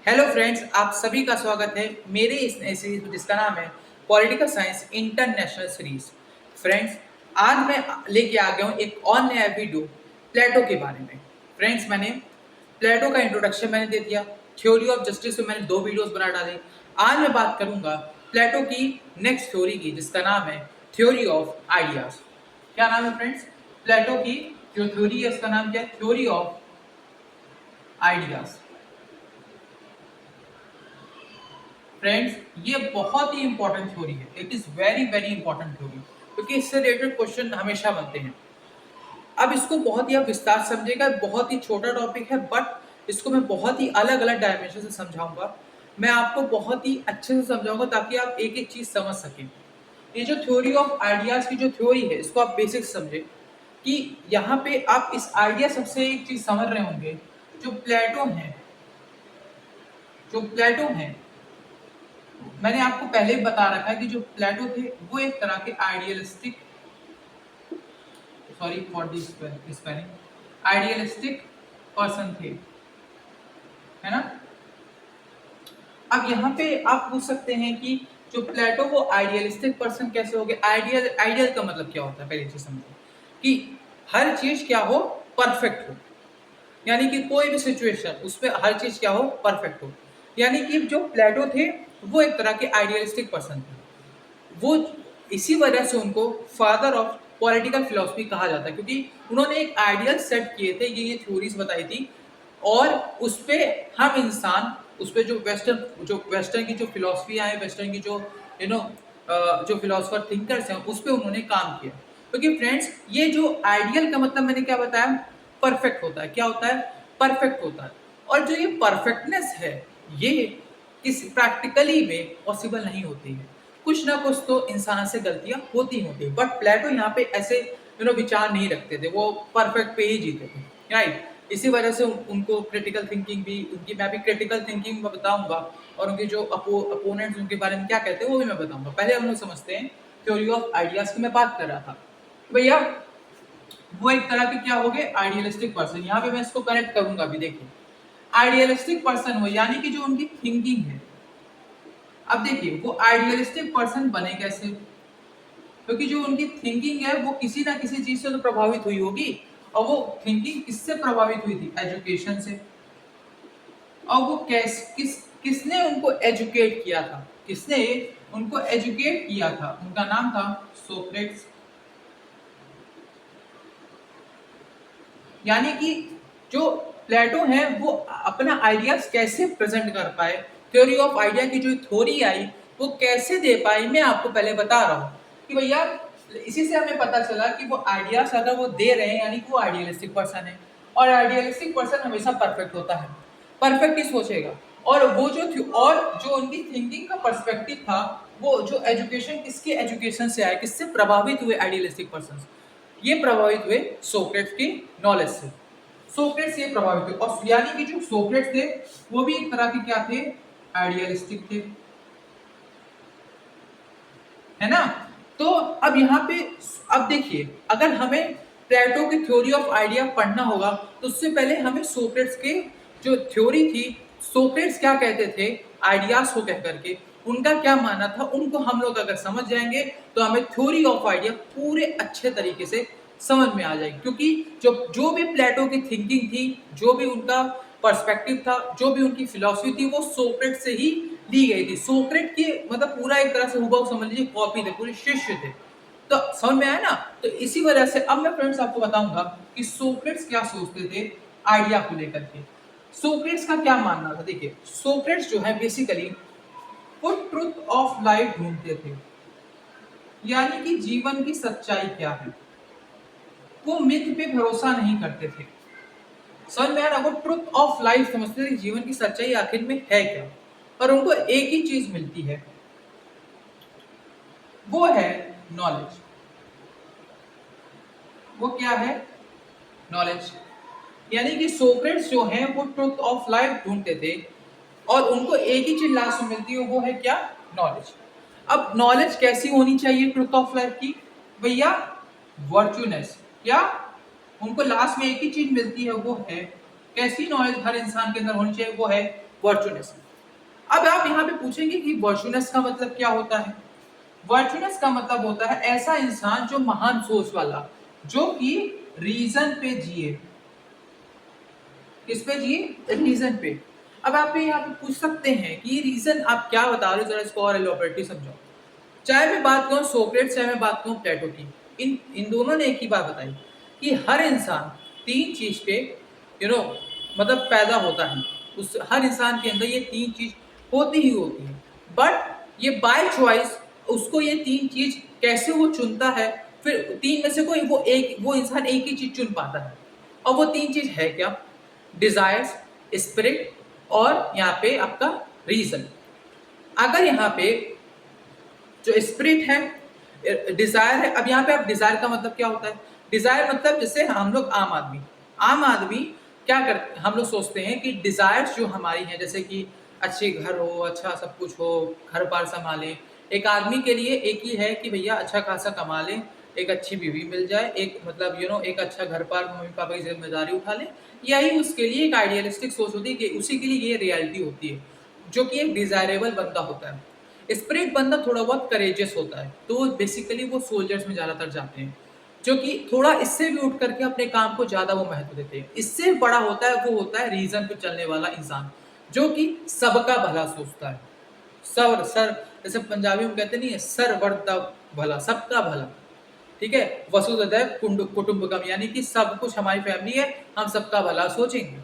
Hello friends, आप सभी का स्वागत है मेरे इस नए सीरीज में जिसका नाम है political science international series. Friends, आज मैं लेके आ गया हूँ एक और नया वीडियो प्लेटो के बारे में। फ्रेंड्स, मैंने प्लेटो का इंट्रोडक्शन मैंने दे दिया, थ्योरी ऑफ जस्टिस में मैंने 2 वीडियोस बना डाले। आज मैं बात करूंगा प्लेटो की नेक्स्ट थ्योरी की जिसका नाम है थ्योरी ऑफ आइडियाज। क्या नाम है फ्रेंड्स? प्लेटो की जो थ्योरी है उसका नाम क्या है? Theory of ideas. फ्रेंड्स, ये बहुत ही इंपॉर्टेंट थ्योरी है। It is very very important theory क्योंकि इससे रिलेटेड क्वेश्चन हमेशा बनते हैं। अब इसको बहुत ही आप विस्तार से समझेगा, बहुत ही छोटा टॉपिक है बट इसको मैं बहुत ही अलग अलग डायमेंशन से समझाऊंगा। मैं आपको बहुत ही अच्छे से समझाऊंगा ताकि आप एक एक चीज समझ सकें। ये जो थ्योरी ऑफ आइडियाज की जो थ्योरी है इसको आप बेसिक समझे कि यहाँ पे आप इस आइडिया सबसे एक चीज समझ रहे होंगे। जो प्लेटो है, जो प्लेटो है, मैंने आपको पहले ही बता रखा है कि जो प्लेटो थे वो एक तरह के idealistic, sorry for this spelling, idealistic person थे, है ना। अब यहाँ पे आप पूछ सकते हैं कि जो प्लेटो वो आइडियलिस्टिक पर्सन कैसे हो गए? आइडियल, आइडियल का मतलब क्या होता है पहले चीज समझो कि हर चीज क्या हो, परफेक्ट हो। यानी कि कोई भी सिचुएशन उसमें हर चीज क्या हो, परफेक्ट हो। यानी कि जो प्लेटो थे वो एक तरह के आइडियलिस्टिक पर्सन थे। वो इसी वजह से उनको फादर ऑफ पॉलिटिकल फिलोसफी कहा जाता है क्योंकि उन्होंने एक आइडियल सेट किए थे, ये थ्योरीज बताई थी और उस पे हम इंसान, उस पे जो वेस्टर्न की जो फिलोसफी है, वेस्टर्न की जो यू नो जो फिलोसफर थिंकर्स हैं उस पे उन्होंने काम किया। क्योंकि फ्रेंड्स, ये जो आइडियल का मतलब मैंने क्या बताया, परफेक्ट होता है। क्या होता है? परफेक्ट होता है। और जो ये परफेक्टनेस है ये किस प्रैक्टिकली में पॉसिबल नहीं होती है। कुछ ना कुछ तो इंसान से गलतियां होती होती है बट प्लेटो यहाँ पे ऐसे विचार नहीं रखते थे, वो परफेक्ट पे ही जीते थे, राइट। इसी वजह से उनको क्रिटिकल थिंकिंग भी, उनकी मैं भी क्रिटिकल थिंकिंग में बताऊंगा और उनके जो अपोनेंट्स उनके बारे में क्या कहते हैं वो भी मैं बताऊंगा। पहले हम लोग समझते हैं थ्योरी ऑफ आइडियाज की मैं बात कर रहा था। भैया वो एक तरह के क्या हो गए, आइडियलिस्टिक पर्सन। यहाँ पे मैं इसको कनेक्ट करूंगा अभी, देखिए आइडियलिस्टिक पर्सन हो यानी कि जो उनकी थिंकिंग है। अब देखिए वो आइडियलिस्टिक पर्सन बने कैसे? क्योंकि जो उनकी थिंकिंग है वो किसी ना किसी चीज से तो प्रभावित हुई होगी। और वो थिंकिंग किससे प्रभावित हुई थी? एजुकेशन से। और वो किसने उनको एजुकेट किया था? किसने उनको एजुकेट किया था? उनका नाम था सोक्रेट्स। यानी कि जो प्लेटो है वो अपना आइडियाज कैसे प्रेजेंट कर पाए, थ्योरी ऑफ आइडिया की जो थ्योरी आई वो कैसे दे पाई, मैं आपको पहले बता रहा हूँ कि भैया इसी से हमें पता चला कि वो आइडियाज अगर वो दे रहे हैं यानी कि वो आइडियलिस्टिक पर्सन है। और आइडियलिस्टिक पर्सन हमेशा परफेक्ट होता है, परफेक्ट ही सोचेगा। और वो और जो उनकी थिंकिंग का पर्सपेक्टिव था, वो जो एजुकेशन, किसके एजुकेशन से आया, किससे प्रभावित हुए आइडियलिस्टिक पर्सन? ये प्रभावित हुए सोक्रेट्स की नॉलेज से। सोक्रेट्स से प्रभावित हुए और यानी कि जो सोक्रेट्स थे वो भी एक तरह के क्या थे, आइडियलिस्टिक थे, है ना। तो अब यहाँ पे अब देखिए, अगर हमें प्लेटो की थ्योरी ऑफ आइडिया पढ़ना होगा तो उससे पहले हमें सोक्रेट्स के जो थ्योरी थी, सोक्रेट्स क्या कहते थे आइडियाज को कह करके, उनका क्या मानना था, उनको हम लोग अगर समझ जाएंगे तो हमें थ्योरी ऑफ आइडिया पूरे अच्छे तरीके से समझ में आ जाएगी। क्योंकि जो जो भी प्लेटो की थिंकिंग थी, जो भी उनका पर्सपेक्टिव था, जो भी उनकी फिलॉसफी थी, वो सोक्रेट से ही ली गई थी। सोक्रेट की मतलब पूरा एक तरह से हुबहू समझ लीजिए कॉपी थे, पूरे शिष्य थे। तो समझ में आया ना। तो इसी वजह से अब मैं फ्रेंड्स आपको बताऊंगा कि सोक्रेट्स क्या सोचते थे आइडिया को लेकर के। सोक्रेट्स का क्या मानना था? देखिए सोक्रेट्स जो है बेसिकली वो ट्रुथ ऑफ लाइफ ढूंढते थे, यानी कि जीवन की सच्चाई क्या है। वो मिथ पे भरोसा नहीं करते थे। समझ में आ रहा? वो ट्रुथ ऑफ लाइफ समझते थे, जीवन की सच्चाई आखिर में है क्या। और उनको एक ही चीज मिलती है, वो है नॉलेज। वो क्या है? नॉलेज। यानी कि सोक्रेट्स जो हैं वो ट्रुथ ऑफ लाइफ ढूंढते थे और उनको एक ही चीज लास्ट में मिलती है, वो है क्या? नॉलेज। अब नॉलेज कैसी होनी चाहिए ट्रुथ ऑफ लाइफ की? भैया वर्चुनेस। क्या? उनको लास्ट में एक ही चीज मिलती है, वो है कैसी नॉलेज हर इंसान के अंदर होनी चाहिए? वो है वर्चुअसनेस। अब आप यहाँ पे पूछेंगे कि वर्चुअसनेस का मतलब क्या होता है। वर्चुअसनेस का मतलब होता है ऐसा इंसान जो महान सोच वाला, जो कि रीजन पे जिए। किस पे जिए? रीजन पे। अब आप यहाँ पे पूछ सकते हैं कि रीजन आप क्या बता रहे हो, जरा इसको और एलोबरेटली समझाओ। चाहे मैं बात करूं सोक्रेट्स, चाहे मैं बात करूं प्लेटो की, इन दोनों ने एक ही बात बताई कि हर इंसान तीन चीज पे मतलब पैदा होता है। उस हर इंसान के अंदर ये तीन चीज होती ही होती है, बट ये बाय चॉइस उसको ये तीन चीज कैसे वो चुनता है, फिर तीन में से कोई वो इंसान एक ही चीज चुन पाता है। और वो तीन चीज है क्या? डिजायर्स, स्पिरिट और यहाँ पे आपका रीजन। अगर यहाँ पे जो स्पिरिट है, डिजायर है, अब यहाँ पे आप डिजायर का मतलब क्या होता है? डिजायर मतलब जैसे हम लोग आम आदमी क्या करते, हम लोग सोचते हैं कि डिजायर्स जो हमारी हैं, जैसे कि अच्छे घर हो, अच्छा सब कुछ हो, घर बार संभाले। एक आदमी के लिए एक ही है कि भैया अच्छा खासा कमा ले, एक अच्छी बीवी मिल जाए, एक मतलब एक अच्छा घर पार मम्मी पापा की जिम्मेदारी उठा ले। यही उसके लिए एक आइडियलिस्टिक सोच होती है कि उसी के लिए ये रियलिटी होती है, जो कि एक डिजायरेबल बंदा होता है। स्पिरिट बंदा थोड़ा बहुत करेजियस होता है, तो बेसिकली वो सोल्जर्स में ज़्यादातर जाते हैं, जो कि थोड़ा इससे भी उठ करके अपने काम को ज़्यादा वो महत्व देते हैं। इससे बड़ा होता है वो होता है रीजन पे चलने वाला इंसान, जो कि सबका भला सोचता है। सर जैसे पंजाबी में कहते नहीं है, सर वर्ता भला, सबका भला। ठीक है, वसुधैव कुटुंबकम, यानी कि सब कुछ हमारी फैमिली है, हम सबका भला सोचेंगे।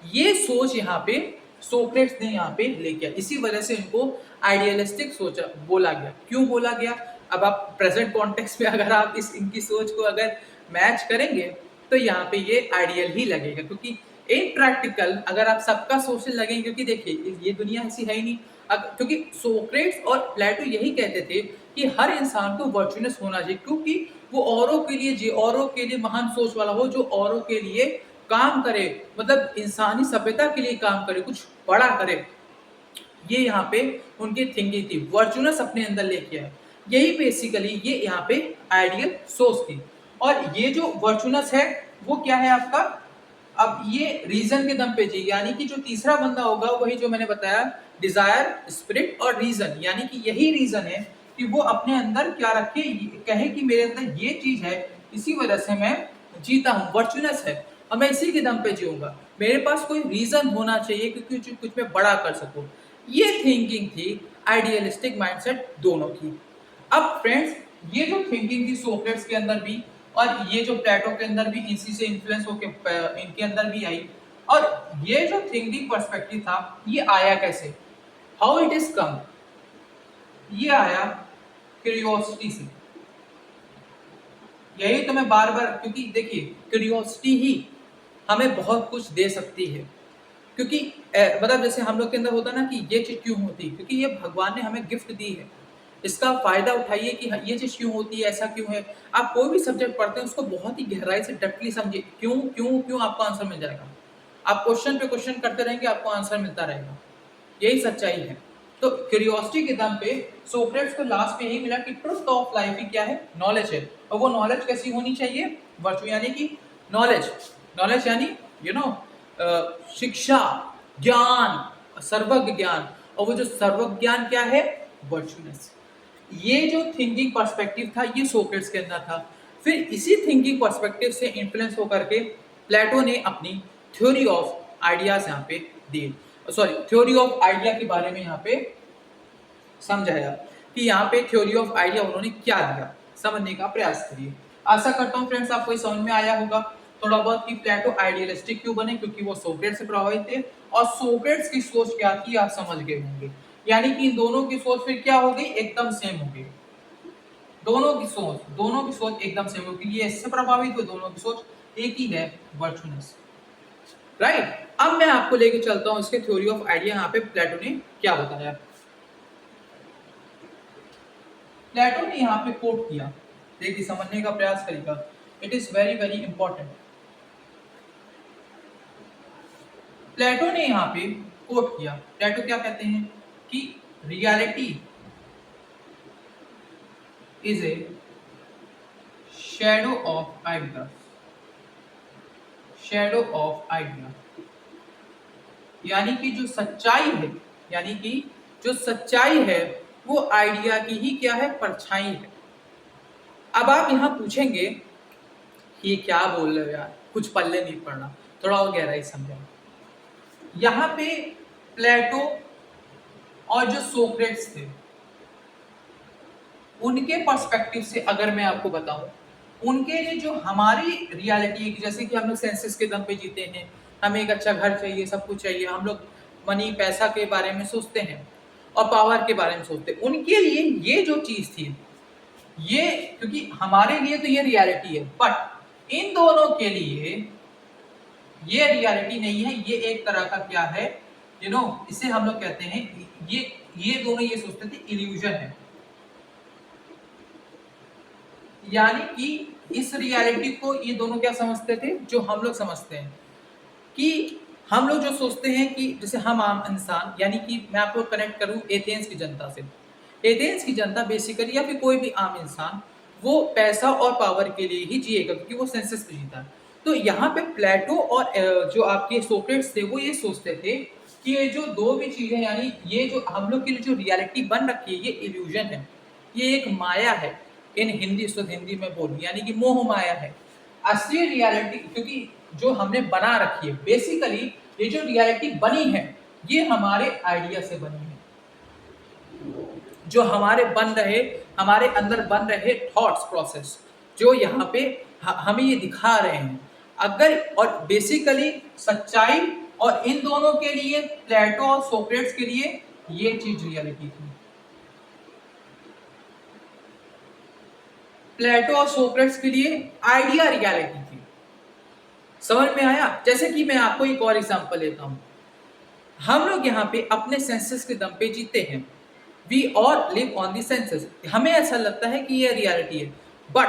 ये सोच यहाँ पे सोक्रेट्स ने यहाँ पे लेके, इसी वजह से इनको आइडियलिस्टिक सोचा बोला गया। क्यों बोला गया? अब आप प्रेजेंट कॉन्टेक्स्ट में अगर आप इनकी सोच को अगर मैच करेंगे तो यहाँ पे ये आइडियल ही लगेगा, क्योंकि इन प्रैक्टिकल अगर आप सबका सोचने लगेंगे, क्योंकि देखिए ये दुनिया ऐसी है ही नहीं। क्योंकि सोक्रेट्स और प्लेटो यही कहते थे कि हर इंसान को वर्चुअस होना चाहिए, क्योंकि वो औरों के लिए औरों के लिए महान सोच वाला हो, जो औरों के लिए काम करे, मतलब इंसानी सभ्यता के लिए काम करे, कुछ बड़ा करे। ये यहाँ पे उनकी थिंकिंग थी, वर्चुअस अपने अंदर लेके आए। यही बेसिकली ये यहाँ पे आइडियल सोच थी। और ये जो वर्चुअस है वो क्या है आपका? अब ये रीजन के दम पे जी, यानी कि जो तीसरा बंदा होगा वही जो मैंने बताया, डिजायर, स्पिरिट और रीजन, यानी कि यही रीजन है कि वो अपने अंदर क्या रखे, कहे कि मेरे अंदर ये चीज है, इसी वजह से मैं जीता हूँ, वर्चुअस है और मैं इसी के दम पे जीऊंगा। मेरे पास कोई रीजन होना चाहिए क्योंकि कुछ मैं बड़ा कर सकूं। ये थिंकिंग थी आइडियलिस्टिक माइंडसेट दोनों की। अब फ्रेंड्स, ये जो थिंकिंग थी सोक्रेट्स के अंदर भी, और ये जो प्लेटो के अंदर भी इसी से इन्फ्लुएंस होकर इनके अंदर भी आई। और ये जो थिंकिंग पर्सपेक्टिव था ये आया कैसे? How it is come? ये आया क्यूरियोसिटी से। यही तो मैं बार बार, क्योंकि देखिए क्यूरियोसिटी ही हमें बहुत कुछ दे सकती है। क्योंकि मतलब जैसे हम लोग के अंदर होता ना कि ये चीज क्यों होती है, क्योंकि ये भगवान ने हमें गिफ्ट दी है, इसका फायदा उठाइए कि ये चीज क्यों होती है, ऐसा क्यों है। आप कोई भी सब्जेक्ट पढ़ते हैं उसको बहुत ही गहराई से डीपली समझिए, क्यों क्यों क्यों, आपको आंसर मिल जाएगा। आप क्वेश्चन पे क्वेश्चन करते रहेंगे, आपको आंसर मिलता रहेगा। यही सच्चाई है। तो क्यूरियोसिटी के दम पे सोक्रेट्स को लास्ट में यही मिला कि ट्रुथ ऑफ लाइफ ही क्या है? नॉलेज है। और वो नॉलेज कैसी होनी चाहिए? वर्चू, यानी कि नॉलेज। नॉलेज यानी यू नो शिक्षा, ज्ञान, सर्वज्ञ ज्ञान। और वो जो सर्वज्ञ ज्ञान क्या है? वर्चुअस। ये जो थिंकिंग पर्सपेक्टिव था ये सोक्रेट्स के अंदर था। फिर इसी थिंकिंग पर्सपेक्टिव से इन्फ्लुएंस होकर के प्लेटो ने अपनी थ्योरी ऑफ आइडियाज यहाँ पे दिए, सॉरी थ्योरी ऑफ आइडिया के बारे में यहाँ पे समझाया कि यहाँ पे थ्योरी ऑफ आइडिया उन्होंने क्या दिया, समझने का प्रयास करिए। आशा करता हूँ फ्रेंड्स आपको समझ में आया होगा थोड़ा बहुत कि प्लेटो आइडियलिस्टिक क्यों बने, क्योंकि वो सोक्रेट्स से प्रभावित थे और सोक्रेट्स की सोच क्या थी आप समझ गए होंगे। यानी कि इन दोनों की सोच फिर क्या हो गई? एकदम सेम हो गई। दोनों की सोच एकदम सेम हो गई, ये इससे प्रभावित हुए, दोनों की सोच एक ही है, वर्चुअस। राइट। अब मैं आपको लेके चलता हूं इसके थ्योरी ऑफ आइडिया, यहाँ पे प्लेटो ने क्या बताया। प्लेटो ने यहाँ पे कोट किया, देखिए समझने का प्रयास करिएगा, it is very very important. Plato ने यहाँ पे कोट किया, प्लेटो क्या कहते हैं कि reality is a shadow of idea, shadow of idea. यानी कि जो सच्चाई है, यानी कि जो सच्चाई है वो आइडिया की ही क्या है, परछाई है। अब आप यहाँ पूछेंगे कि ये क्या बोल रहे हो यार, कुछ पल्ले नहीं पड़ना, थोड़ा और गहराई समझा। यहाँ पे प्लेटो और जो सोक्रेट्स थे उनके पर्सपेक्टिव से अगर मैं आपको बताऊं, उनके लिए जो हमारी रियलिटी है, जैसे कि हम लोग सेंसेस के दम पे जीते हैं, हमें एक अच्छा घर चाहिए, सब कुछ चाहिए, हम लोग मनी पैसा के बारे में सोचते हैं और पावर के बारे में सोचते हैं, उनके लिए ये जो चीज थी, ये क्योंकि हमारे लिए तो ये रियलिटी है, बट इन दोनों के लिए ये रियलिटी नहीं है, ये एक तरह का क्या है, इसे हम लोग कहते हैं, ये दोनों ये सोचते थे इल्यूजन है। यानी कि इस रियलिटी को ये दोनों क्या समझते थे, जो हम लोग समझते हैं कि हम लोग जो सोचते हैं कि जैसे हम आम इंसान, यानी कि मैं आपको कनेक्ट करूं एथेंस की जनता से। एथेंस की जनता बेसिकली, या फिर कोई भी आम इंसान, वो पैसा और पावर के लिए ही जिएगा क्योंकि वो सेंसस पे जीता है। तो यहाँ पे प्लेटो और जो आपके सोक्रेट्स थे वो ये सोचते थे कि ये जो दो भी चीजें, यानी ये जो हम लोग की जो रियलिटी बन रखी है ये इल्यूजन है, ये एक माया है। इन हिंदी शुद्ध हिंदी में बोलूं यानी कि मोह माया है। असली रियलिटी क्योंकि जो हमने बना रखी है, बेसिकली ये जो रियलिटी बनी है ये हमारे आइडिया से बनी है, जो हमारे बन रहे, हमारे अंदर बन रहे थॉट्स प्रोसेस जो यहाँ पे हमें ये दिखा रहे हैं। अगर और बेसिकली सच्चाई और इन दोनों के लिए, प्लेटो और सोक्रेट्स के लिए, ये चीज रियलिटी थी। प्लेटो और सोक्रेट्स के लिए आइडिया रियलिटी थी। समझ में आया? जैसे कि मैं आपको एक और एग्जांपल लेता हूं, हम लोग यहाँ पे अपने सेंसेस के दम पे जीते हैं, we all live on the senses, हमें ऐसा लगता है कि ये रियलिटी है, but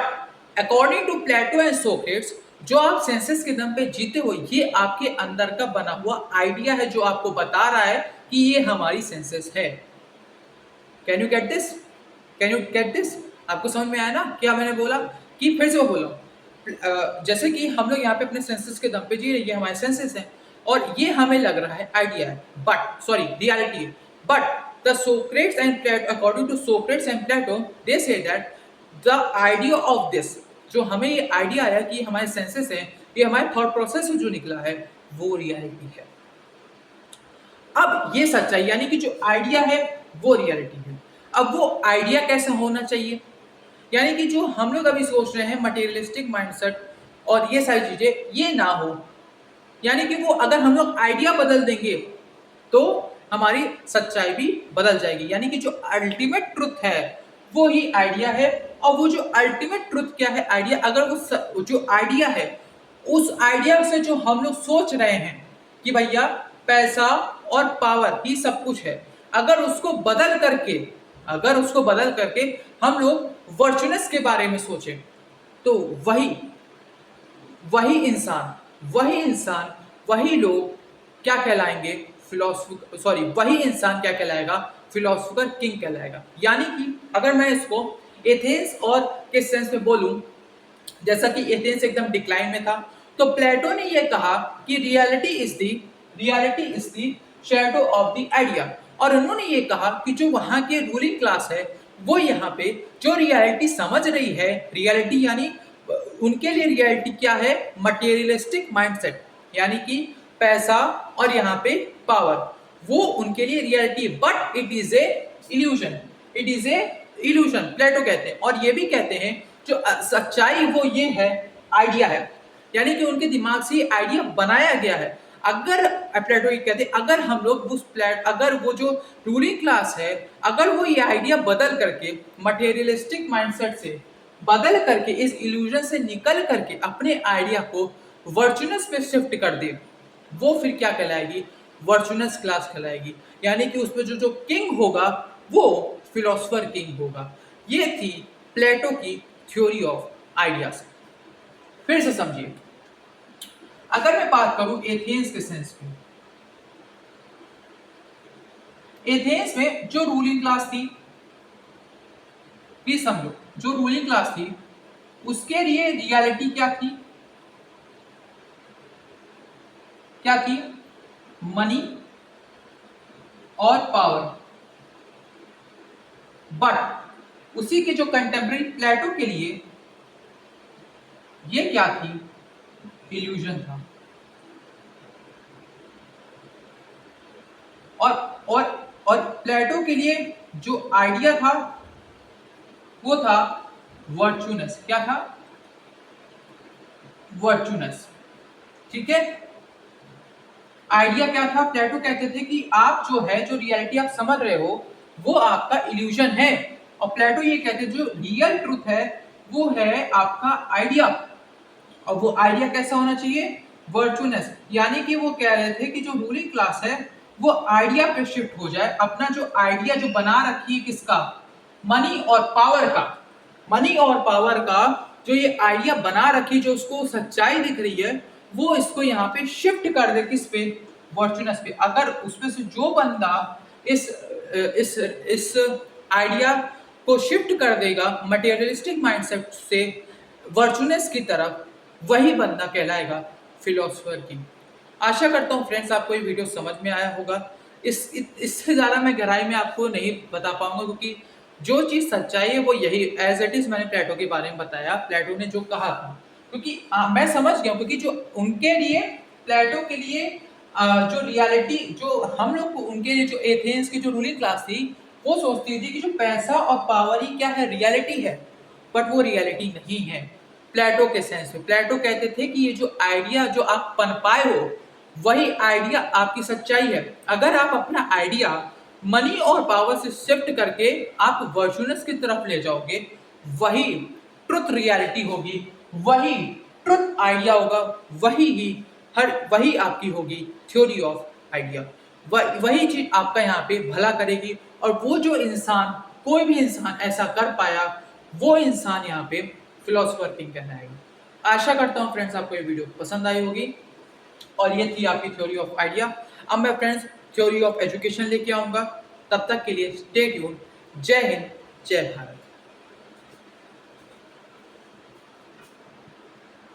according to Plato and Socrates, जो आप सेंसेस के दम पे जीते हो ये आपके अंदर का बना हुआ आइडिया है जो आपको बता रहा है कि ये हमारी सेंसेस है। Can you get this? Can you get this? आपको समझ में आया ना क्या मैंने बोला? कि फिर से मैं बोला, जैसे कि हम लोग यहाँ पे अपने सेंसेस के दम पे जी रहे हैं, ये हमारे सेंसेस हैं और ये हमें लग रहा है आइडिया है, बट सॉरी रियलिटी है, but the Socrates and Plato, according to Socrates and Plato, they say that the idea of this, जो हमें ये आइडिया आया कि हमारे सेंसेस हैं, ये हमारे थॉट प्रोसेस से जो निकला है वो रियलिटी है। अब ये सच्चाई यानी कि जो आइडिया है वो रियलिटी है। अब वो आइडिया कैसा होना चाहिए, यानी कि जो हम लोग अभी सोच रहे हैं मटेरियलिस्टिक माइंडसेट और ये सारी चीजें, ये ना हो, यानी कि वो अगर हम लोग आइडिया बदल देंगे तो हमारी सच्चाई भी बदल जाएगी। यानी कि जो अल्टीमेट ट्रुथ है वो ही आइडिया है, और वो जो अल्टीमेट ट्रुथ क्या है, आइडिया, अगर वो जो आइडिया है उस आइडिया से जो हम लोग सोच रहे हैं कि भैया पैसा और पावर ही सब कुछ है, अगर उसको बदल करके हम लोग वर्चुअलनेस के बारे में सोचें, तो वही इंसान वही लोग क्या कहलाएंगे, फिलोसफर, सॉरी वही इंसान क्या कहलाएगा, फिलोसफर किंग कहलाएगा। यानी कि अगर मैं इसको एथेंस और के सेंस में बोलूं, जैसा कि एथेंस एकदम डिक्लाइन में था, तो प्लेटो ने यह कहा कि reality is the shadow of the idea, और उन्होंने ये कहा कि जो वहां के रूलिंग क्लास है वो यहाँ पे जो रियलिटी समझ रही है, रियलिटी यानी उनके लिए रियलिटी क्या है, मटेरियलिस्टिक माइंडसेट, यानी कि पैसा और यहाँ पे पावर, वो उनके लिए reality, but it is a illusion, Plato कहते हैं। और ये भी कहते हैं जो सच्चाई वो ये है, आइडिया है, यानी कि उनके दिमाग से आइडिया बनाया गया है। अगर प्लेटो ये कहते हैं, अगर हम लोग अगर वो जो रूलिंग क्लास है, अगर वो ये आइडिया बदल करके मटेरियलिस्टिक माइंडसेट से बदल करके, इस इल्यूजन से निकल करके अपने आइडिया को वर्चुअलनेस पे शिफ्ट कर दे, वो फिर क्या कहलाएगी, वर्चुअलनेस क्लास कहलाएगी। यानी कि उसमें जो किंग होगा वो फिलोसफर किंग होगा। ये थी प्लेटो की थ्योरी ऑफ आइडियाज। फिर से समझिए, अगर मैं बात करूं एथेंस के सेंस में, एथेंस में जो रूलिंग क्लास थी, प्लीज समझो, जो रूलिंग क्लास थी उसके लिए रियलिटी क्या थी, मनी और पावर। बट उसी के जो कंटेम्प्रेरी प्लेटो के लिए ये क्या थी, इल्यूजन था। और और और प्लेटो के लिए जो आइडिया था वो था वर्चुनस। क्या था, वर्चुनस। ठीक है, आइडिया क्या था, प्लेटो कहते थे कि आप जो है, जो रियलिटी आप समझ रहे हो वो आपका इल्यूजन है, और प्लेटो ये कहते जो रियल ट्रूथ है वो है आपका आइडिया। और वो आइडिया कैसा होना चाहिए, वर्चुनस। यानी कि वो कह रहे थे कि जो रूलिंग क्लास है वो आइडिया पे शिफ्ट हो जाए, अपना जो आइडिया जो बना रखी है किसका, मनी और पावर का, मनी और पावर का जो ये आइडिया बना रखी, जो उसको सच्चाई दिख रही है, वो इसको यहाँ पे शिफ्ट कर दे, किस पे, वर्चुनस पे। अगर उसमें से जो बंदा इस आइडिया को शिफ्ट कर देगा मटेरियलिस्टिक माइंडसेट से वर्चुनस की तरफ, वही बंदा कहलाएगा फिलोसोफर किंग। आशा करता हूँ फ्रेंड्स आपको ये वीडियो समझ में आया होगा। इससे ज़्यादा मैं गहराई में आपको नहीं बता पाऊंगा, क्योंकि जो चीज़ सच्चाई है वो यही एज इट इज़ मैंने प्लेटो के बारे में बताया, प्लेटो ने जो कहा था। क्योंकि मैं समझ गया, क्योंकि जो उनके लिए, प्लेटो के लिए जो रियलिटी, जो हम लोग उनके लिए, जो एथेंस की जो रूलिंग क्लास थी वो सोचती थी कि जो पैसा और पावर ही क्या है, रियलिटी है। बट वो रियलिटी नहीं है प्लेटो के सेंस में। प्लेटो कहते थे कि ये जो आइडिया जो आप पन पाए हो वही आइडिया आपकी सच्चाई है। अगर आप अपना आइडिया मनी और पावर से शिफ्ट करके आप वर्चुनस की तरफ ले जाओगे, वही ट्रुथ रियलिटी होगी, वही ट्रुथ आइडिया होगा, वही आपकी होगी थ्योरी ऑफ आइडिया। वही चीज आपका यहाँ पे भला करेगी। और वो जो इंसान, कोई भी इंसान ऐसा कर पाया, वो इंसान यहाँ पे फिलोसोफर किंग कहलाएगा। आशा करता हूँ फ्रेंड्स आपको ये वीडियो पसंद आई होगी, और ये थी आपकी थ्योरी ऑफ आइडिया। अब मैं फ्रेंड्स थ्योरी ऑफ एजुकेशन लेके आऊंगा। तब तक के लिए स्टे ट्यून्ड। जय हिंद, जय भारत।